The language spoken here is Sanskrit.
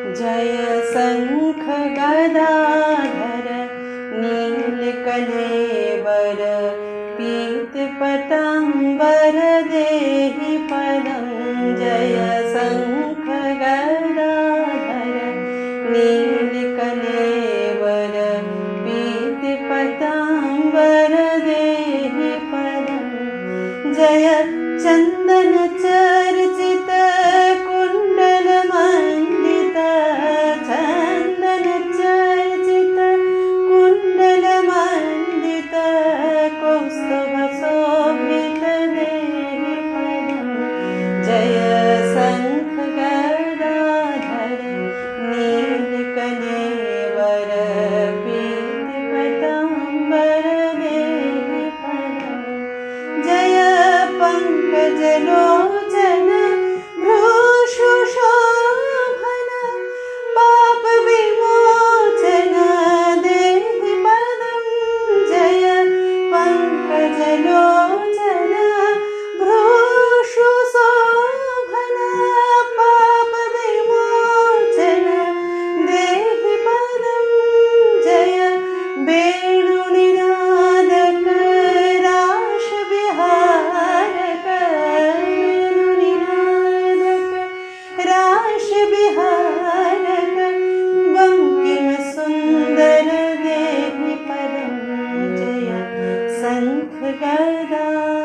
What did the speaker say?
जय शंख गदाधर नीलकलेवर पीतपीताम्बर देहि पदं। जय शंख गदाधर नीलकलेवर पीतपीताम्बर देहि पदं। जय चंदन चर्चित कुंडलमंडित चंदन चर्चित कुंडलमंडित कौस्तुभ शोभित देहि पदं। जय शंख गदाधर नीलकलेवर पीतपीताम्बर देहि पदं। जय पंकजलोचन भ्रूशुशोभन पाप विमोचन देहि पदं। जय पंकजलोचन भ्रूशुशोभन पाप विमोचन देहि पदं। जय वेणुनिनादक राश विहारक वेणुनिनादक राश विहारक बंकिम सुंदर देहि पदं। जय शंख गदा